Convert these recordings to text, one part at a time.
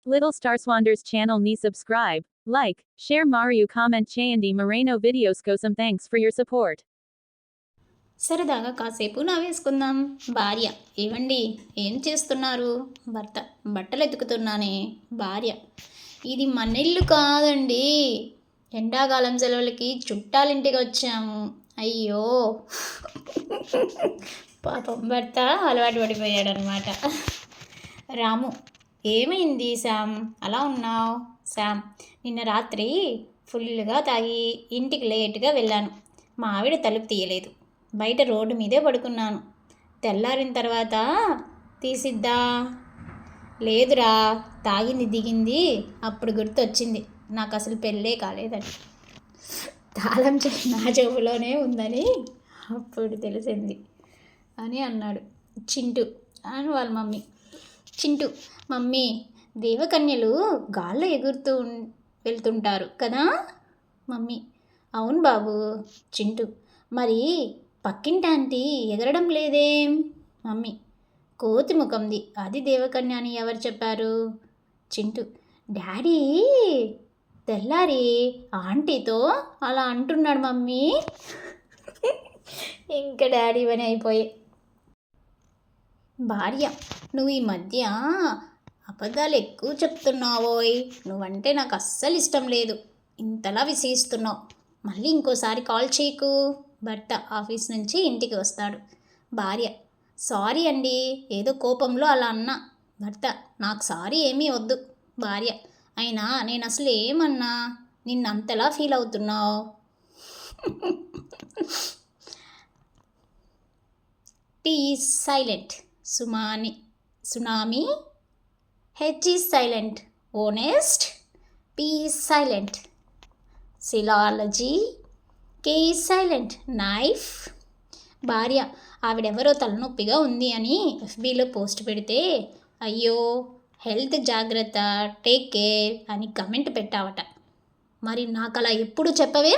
Little Star Swanders channel ని subscribe, like, share మరియు comment చేయండి. మరెన్నో వీడియోస్ కోసం థ్యాంక్స్ ఫర్ యువర్ సపోర్ట్. సరదాగా కాసేపు నవ్వేసుకుందాం. భార్య: ఏవండి, ఏం చేస్తున్నారు? భర్త: బట్టలు ఎతుకుతున్నానే. భార్య: ఇది మన ఇల్లు కాదండి, ఎండాకాలం సెలవులకి చుట్టాలింటికి వచ్చాము. అయ్యో. పాపం భర్త అలవాటు పడిపోయాడనమాట. రాము: ఏమైంది శామ్, అలా ఉన్నావు? శామ్: నిన్న రాత్రి ఫుల్గా తాగి ఇంటికి లేట్గా వెళ్ళాను. మా ఆవిడ తలుపు తీయలేదు. బయట రోడ్డు మీదే పడుకున్నాను. తెల్లారిన తర్వాత తీసిద్దా? లేదురా, తాగింది దిగింది, అప్పుడు గుర్తొచ్చింది నాకు అసలు పెళ్ళే కాలేదని. తాళం చెవి నా చెవులోనే ఉందని అప్పుడు తెలిసింది అని అన్నాడు చింటూ అని వాళ్ళ మమ్మీ. చింటూ: మమ్మీ, దేవకన్యలు గాల్లో ఎగురుతూ వెళ్తుంటారు కదా? మమ్మీ: అవును బాబు. చింటూ: మరి పక్కింటి ఆంటీ ఎగరడం లేదేం? మమ్మీ: కోతి ముఖంది, అది దేవకన్య అని ఎవరు చెప్పారు? చింటూ: డాడీ తెల్లారి ఆంటీతో అలా అంటున్నాడు మమ్మీ. ఇంకా డాడీ పని అయిపోయి. భార్య: నువ్వు ఈ మధ్య అబద్ధాలు ఎక్కువ చెప్తున్నావోయ్, నువ్వంటే నాకు అస్సలు ఇష్టం లేదు, ఇంతలా విసిగిస్తున్నావు, మళ్ళీ ఇంకోసారి కాల్ చేయకు. భర్త ఆఫీస్ నుంచి ఇంటికి వస్తాడు. భార్య: సారీ అండి, ఏదో కోపంలో అలా అన్నా. భర్త: నాకు సారీ ఏమీ వద్దు. భార్య: అయినా నేను అసలు ఏమన్నా, నిన్ను అంతలా ఫీల్ అవుతున్నావు? T is silent. Tsunami. H is silent. Honest. P is silent. Psychology. K is silent. Knife. భార్య: ఆవిడెవరో తలనొప్పిగా ఉంది అని ఎఫ్బీలో పోస్ట్ పెడితే, అయ్యో హెల్త్ జాగ్రత్త, టేక్ కేర్ అని కమెంట్ పెట్టావట. మరి నాకు అలా ఎప్పుడు చెప్పవే?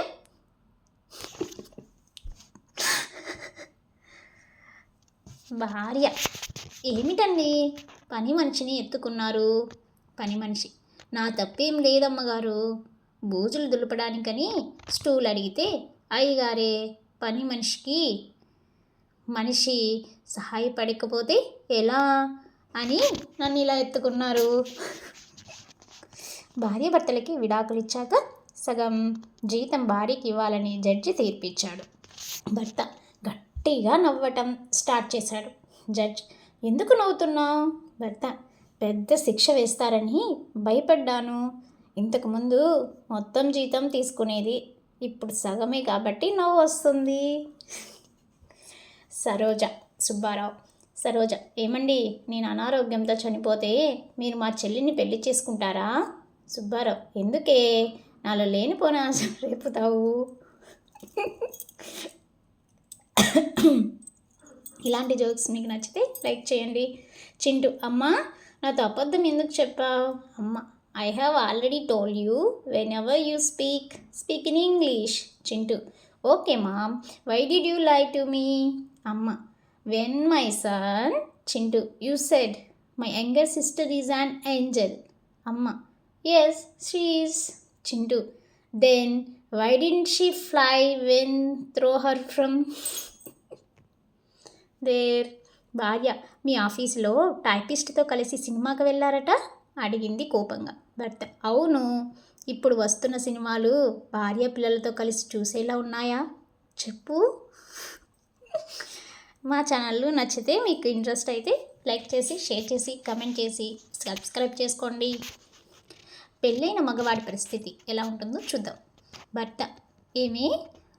భార్య: ఏమిటండి, పని మనిషిని ఎత్తుకున్నారు? పని మనిషి: నా తప్పేం లేదమ్మగారు, బూజులు దులపడానికని స్టూల్ అడిగితే అయ్యగారే పని మనిషి సహాయపడకపోతే ఎలా అని నన్ను ఇలా ఎత్తుకున్నారు. భార్య భర్తలకి విడాకులు ఇచ్చాక సగం జీతం భార్యకి ఇవ్వాలని జడ్జి తీర్పిచ్చాడు. భర్త గట్టిగా నవ్వటం స్టార్ట్ చేశాడు. జడ్జ్: ఎందుకు నవ్వుతున్నావు? భర్త: పెద్ద శిక్ష వేస్తారని భయపడ్డాను. ఇంతకుముందు మొత్తం జీతం తీసుకునేది, ఇప్పుడు సగమే కాబట్టి నవ్వు వస్తుంది. సరోజ సుబ్బారావు: సరోజ: ఏమండి, నేను అనారోగ్యంతో చనిపోతే మీరు మా చెల్లిని పెళ్లి చేసుకుంటారా? సుబ్బారావు: ఎందుకే, నాలో లేనిపోయిన ఆశ రేపుతావు. ఇలాంటి జోక్స్ మీకు నచ్చితే లైక్ చేయండి. చింటూ: అమ్మా, నాతో అబద్ధం ఎందుకు చెప్పావు? అమ్మ: I have already told you, whenever you speak in English. Chintu: okay mom, why did you lie to me? అమ్మ: when my son. Chintu: you said my younger sister is an angel. అమ్మ: yes, she is. Chintu: then why didn't she fly when throw her from there? భార్య: మీ ఆఫీసులో టైపిస్ట్తో కలిసి సినిమాకి వెళ్ళారట? అడిగింది కోపంగా. భర్త: అవును. ఇప్పుడు వస్తున్న సినిమాలు భార్య పిల్లలతో కలిసి చూసేలా ఉన్నాయా చెప్పు. మా ఛానల్ నచ్చితే, మీకు ఇంట్రెస్ట్ అయితే లైక్ చేసి, షేర్ చేసి, కమెంట్ చేసి, సబ్స్క్రైబ్ చేసుకోండి. పెళ్ళైన మగవాడి పరిస్థితి ఎలా ఉంటుందో చూద్దాం. భర్త: ఏమి,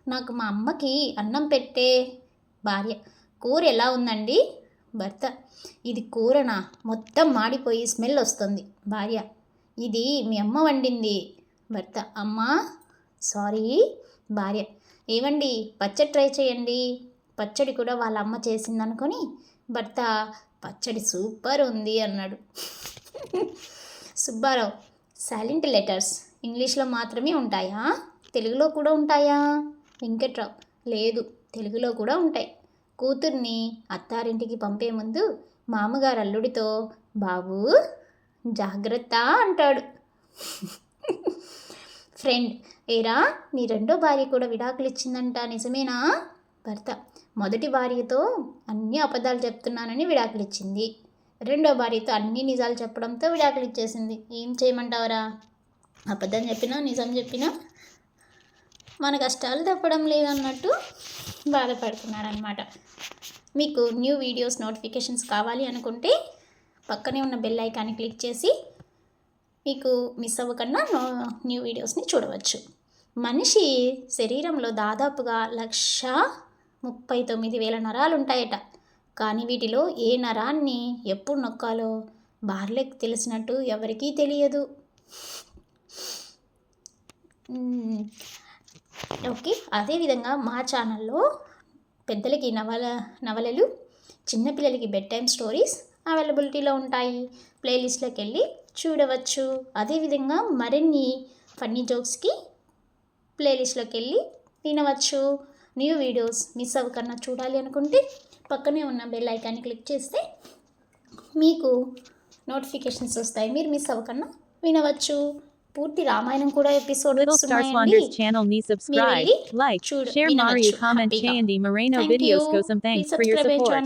నాకు మా అమ్మకి అన్నం పెట్టే. భార్య: కూర ఎలా ఉందండి? భర్త: ఇది కూరనా, మొత్తం మాడిపోయి స్మెల్ వస్తుంది. భార్య: ఇది మీ అమ్మ వండింది. భర్త: అమ్మా, సారీ. భార్య: ఏవండి, పచ్చడి ట్రై చేయండి. పచ్చడి కూడా వాళ్ళ అమ్మ చేసిందనుకొని భర్త పచ్చడి సూపర్ ఉంది అన్నాడు. సుబ్బారావు: సైలెంట్ లెటర్స్ ఇంగ్లీష్లో మాత్రమే ఉంటాయా, తెలుగులో కూడా ఉంటాయా? వెంకట్రావు: లేదు, తెలుగులో కూడా ఉంటాయి. కూతుర్ని అత్తారింటికి పంపే ముందు మామగారు అల్లుడితో, బాబు జాగ్రత్త అంటాడు. ఫ్రెండ్, ఏరా నీ రెండో భార్య కూడా విడాకులు ఇచ్చిందంట, నిజమేనా? భర్త, మొదటి భార్యతో అన్ని అబద్ధాలు చెప్తున్నానని విడాకులు ఇచ్చింది, రెండో భార్యతో అన్ని నిజాలు చెప్పడంతో విడాకులు ఇచ్చేసింది. ఏం చేయమంటావరా? అబద్ధం చెప్పినా నిజం చెప్పినా మన కష్టాలు తప్పడం లేదన్నట్టు బాధపడుతున్నాడు అనమాట. మీకు న్యూ వీడియోస్ నోటిఫికేషన్స్ కావాలి అనుకుంటే పక్కనే ఉన్న బెల్ ఐకాన్ని క్లిక్ చేసి మీకు మిస్ అవ్వకుండా న్యూ వీడియోస్ని చూడవచ్చు. మనిషి శరీరంలో దాదాపుగా 1,39,000 నరాలు ఉంటాయట. కానీ వీటిలో ఏ నరాన్ని ఎప్పుడు నొక్కాలో బార్లెక్ తెలిసినట్టు ఎవరికీ తెలియదు. ఓకే, అదేవిధంగా మా ఛానల్లో పెద్దలకి నవలలు, చిన్నపిల్లలకి బెడ్ టైమ్ స్టోరీస్ అవైలబిలిటీలో ఉంటాయి. ప్లేలిస్ట్లోకి వెళ్ళి చూడవచ్చు. అదేవిధంగా మరిన్ని ఫన్నీ జోక్స్కి ప్లేలిస్ట్లోకి వెళ్ళి వినవచ్చు. న్యూ వీడియోస్ మిస్ అవ్వకుండా చూడాలి అనుకుంటే పక్కనే ఉన్న బెల్ ఐకాన్ని క్లిక్ చేస్తే మీకు నోటిఫికేషన్స్ వస్తాయి, మీరు మిస్ అవ్వకుండా వినవచ్చు. పూర్తి రామాయణం కూడా episode Little Stars Wander's channel ni subscribe, like, share Mario, comment Chayandi Moreno videos. Go some thanks for your support.